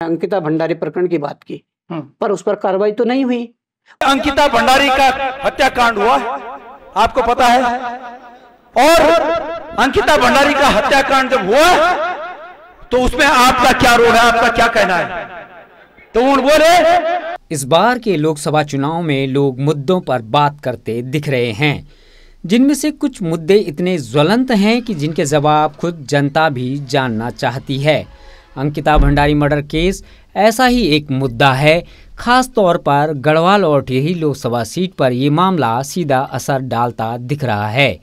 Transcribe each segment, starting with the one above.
अंकिता भंडारी प्रकरण की बात की, पर उस पर कार्रवाई तो नहीं हुई। अंकिता भंडारी का हत्याकांड हुआ, आपको पता है, और अंकिता भंडारी का हत्याकांड जब हुआ तो उसमें आपका क्या रोल है, आपका क्या कहना है? तो उन बोले। इस बार के लोकसभा चुनाव में लोग मुद्दों पर बात करते दिख रहे हैं, जिनमें से कुछ मुद्दे इतने ज्वलंत हैं कि जिनके जवाब खुद जनता भी जानना चाहती है। अंकिता भंडारी मर्डर केस ऐसा ही एक मुद्दा है। खास तौर पर गढ़वाल और टिहरी लोकसभा सीट पर ये मामला सीधा असर डालता दिख रहा है।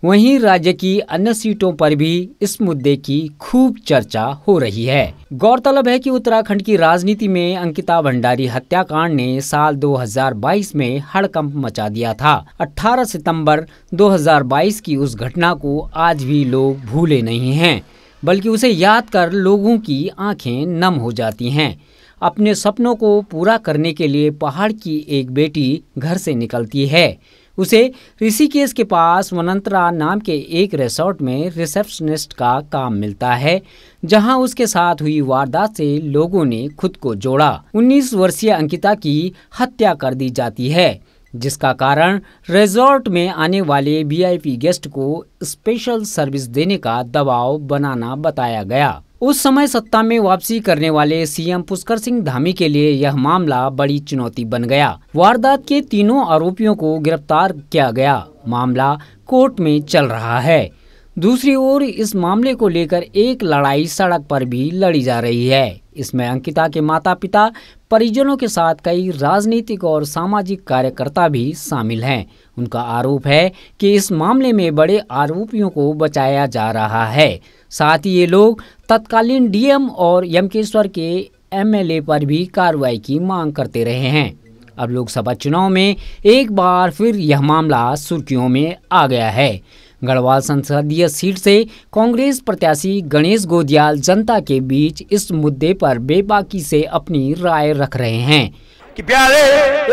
वहीं राज्य की अन्य सीटों पर भी इस मुद्दे की खूब चर्चा हो रही है। गौरतलब है कि उत्तराखंड की राजनीति में अंकिता भंडारी हत्याकांड ने साल 2022 में हड़कंप मचा दिया था। 18 सितंबर 2022 की उस घटना को आज भी लोग भूले नहीं हैं, बल्कि उसे याद कर लोगों की आंखें नम हो जाती हैं। अपने सपनों को पूरा करने के लिए पहाड़ की एक बेटी घर से निकलती है। उसे ऋषिकेश के पास वनंतरा नाम के एक रिसोर्ट में रिसेप्शनिस्ट का काम मिलता है, जहां उसके साथ हुई वारदात से लोगों ने खुद को जोड़ा। 19 वर्षीय अंकिता की हत्या कर दी जाती है, जिसका कारण रिजॉर्ट में आने वाले वीआईपी गेस्ट को स्पेशल सर्विस देने का दबाव बनाना बताया गया। उस समय सत्ता में वापसी करने वाले सीएम पुष्कर सिंह धामी के लिए यह मामला बड़ी चुनौती बन गया। वारदात के तीनों आरोपियों को गिरफ्तार किया गया। मामला कोर्ट में चल रहा है। दूसरी ओर इस मामले को लेकर एक लड़ाई सड़क पर भी लड़ी जा रही है। इसमें अंकिता के माता पिता, परिजनों के साथ कई राजनीतिक और सामाजिक कार्यकर्ता भी शामिल हैं। उनका आरोप है कि इस मामले में बड़े आरोपियों को बचाया जा रहा है। साथ ही ये लोग तत्कालीन डीएम और यमकेश्वर के एमएलए पर भी कार्रवाई की मांग करते रहे हैं। अब लोकसभा चुनाव में एक बार फिर यह मामला सुर्खियों में आ गया है। गढ़वाल संसदीय सीट से कांग्रेस प्रत्याशी गणेश गोदियाल जनता के बीच इस मुद्दे पर बेबाकी से अपनी राय रख रहे हैं। कि प्यारे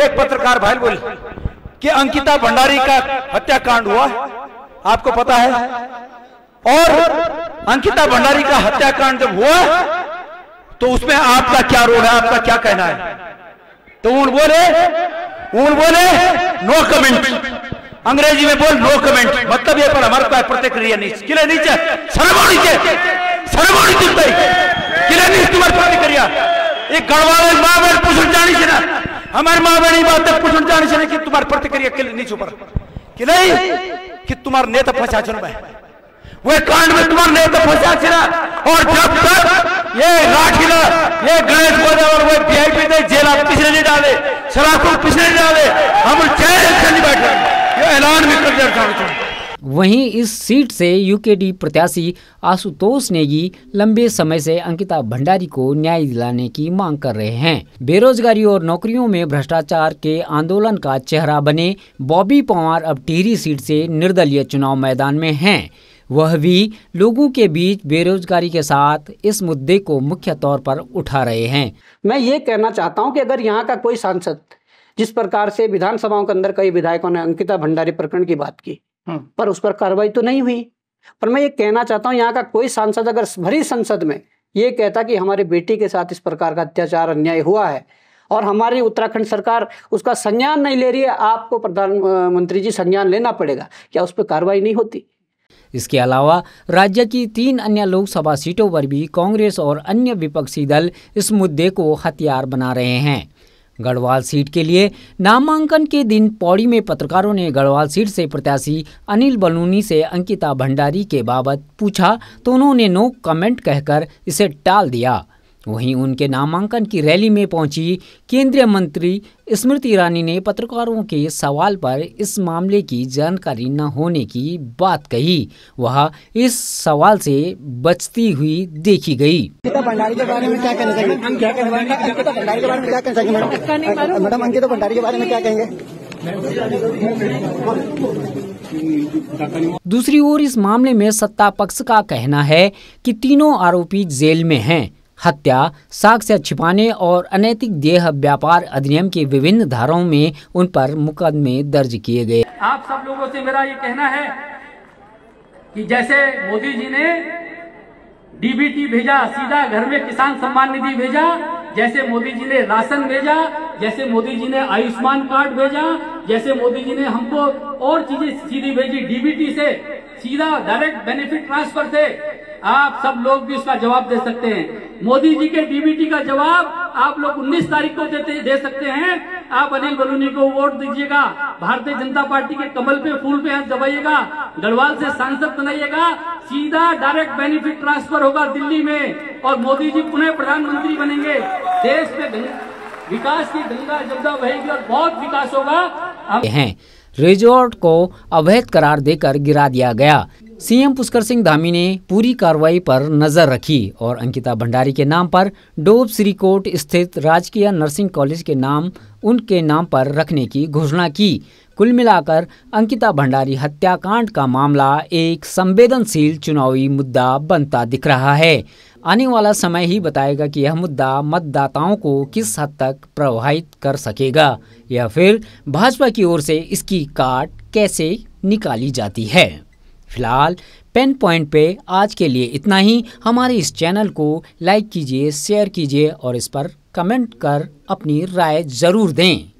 एक पत्रकार भाई बोले कि अंकिता भंडारी का हत्याकांड हुआ, आपको पता है, और अंकिता भंडारी का हत्याकांड जब हुआ तो उसमें आपका क्या रोल है, आपका क्या कहना है? तो उन बोले नो कमेंट। अंग्रेजी में बोल नो कमेंट, मतलब ये पर हमारे पास प्रतिक्रिया नहीं। किले नीचे सरमोनी तुम्हारी प्रतिक्रिया एक गढ़वाल माँ बहन पूछन जानी से ना, हमारे माँ बहन बात पूछन जानी से कि तुम्हारी प्रतिक्रिया किले नीचे ऊपर कि नहीं कि तुम्हारे नेता फंसा चुन में वो कांड में तुम्हारे नेता फंसा छिना। और जब तक ये लाठी ना ये गणेश गोदियाल और वो वीआईपी ने जेल पिछले नहीं डाले, सलाखों पिछले नहीं डाले, हम जेल से नहीं बैठ रहे, ये ऐलान भी कर दिया। वहीं इस सीट से यूकेडी प्रत्याशी आशुतोष नेगी लंबे समय से अंकिता भंडारी को न्याय दिलाने की मांग कर रहे हैं। बेरोजगारी और नौकरियों में भ्रष्टाचार के आंदोलन का चेहरा बने बॉबी पंवार अब टिहरी सीट से निर्दलीय चुनाव मैदान में हैं। वह भी लोगों के बीच बेरोजगारी के साथ इस मुद्दे को मुख्य तौर पर उठा रहे हैं। मैं ये कहना चाहता हूँ कि अगर यहाँ का कोई सांसद, जिस प्रकार से विधानसभाओं के अंदर कई विधायकों ने अंकिता भंडारी प्रकरण की बात की, पर उस पर कार्रवाई तो नहीं हुई, पर मैं ये कहना चाहता हूँ यहाँ का कोई सांसद अगर भरी संसद में ये कहता कि हमारी बेटी के साथ इस प्रकार का अत्याचार अन्याय हुआ है और हमारी उत्तराखंड सरकार उसका संज्ञान नहीं ले रही है, आपको प्रधानमंत्री जी संज्ञान लेना पड़ेगा, क्या उस पर कार्रवाई नहीं होती? इसके अलावा राज्य की 3 अन्य लोकसभा सीटों पर भी कांग्रेस और अन्य विपक्षी दल इस मुद्दे को हथियार बना रहे हैं। गढ़वाल सीट के लिए नामांकन के दिन पौड़ी में पत्रकारों ने गढ़वाल सीट से प्रत्याशी अनिल बलूनी से अंकिता भंडारी के बाबत पूछा तो उन्होंने नो कमेंट कहकर इसे टाल दिया। वहीं उनके नामांकन की रैली में पहुंची केंद्रीय मंत्री स्मृति ईरानी ने पत्रकारों के सवाल पर इस मामले की जानकारी न होने की बात कही। वह इस सवाल से बचती हुई देखी गई। अंकिता भंडारी के बारे में क्या कहना चाहिए? अंकिता भंडारी के बारे में क्या कहना चाहिए मैडम? अंकिता भंडारी के बारे में क्या कहेंगे? दूसरी ओर इस मामले में सत्ता पक्ष का कहना है कि तीनों आरोपी जेल में हैं। हत्या, साक्ष्य छिपाने और अनैतिक देह व्यापार अधिनियम के विभिन्न धाराओं में उन पर मुकदमे दर्ज किए गए। आप सब लोगों से मेरा ये कहना है कि जैसे मोदी जी ने डीबीटी भेजा, सीधा घर में किसान सम्मान निधि भेजा, जैसे मोदी जी ने राशन भेजा, जैसे मोदी जी ने आयुष्मान कार्ड भेजा, जैसे मोदी जी ने हमको और चीजें सीधी भेजी। डीबीटी से सीधा डायरेक्ट बेनिफिट ट्रांसफर थे। आप सब लोग भी उसका जवाब दे सकते हैं। मोदी जी के डीबीटी का जवाब आप लोग 19 तारीख को दे सकते हैं। आप अनिल बलूनी को वोट दीजिएगा, भारतीय जनता पार्टी के कमल पे फूल पे हाथ दबाइएगा, गढ़वाल से सांसद बनाइएगा, सीधा डायरेक्ट बेनिफिट ट्रांसफर होगा दिल्ली में और मोदी जी पुनः प्रधानमंत्री बनेंगे। देश में विकास की गंगा जमुना बहेगी और बहुत विकास होगा। रिजॉर्ट को अवैध करार देकर गिरा दिया गया। सीएम पुष्कर सिंह धामी ने पूरी कार्रवाई पर नजर रखी और अंकिता भंडारी के नाम पर डोब श्रीकोट स्थित राजकीय नर्सिंग कॉलेज के नाम उनके नाम पर रखने की घोषणा की। कुल मिलाकर अंकिता भंडारी हत्याकांड का मामला एक संवेदनशील चुनावी मुद्दा बनता दिख रहा है। आने वाला समय ही बताएगा कि यह मुद्दा मतदाताओं को किस हद तक प्रभावित कर सकेगा या फिर भाजपा की ओर से इसकी काट कैसे निकाली जाती है। फिलहाल पेन पॉइंट पे आज के लिए इतना ही। हमारे इस चैनल को लाइक कीजिए, शेयर कीजिए और इस पर कमेंट कर अपनी राय जरूर दें।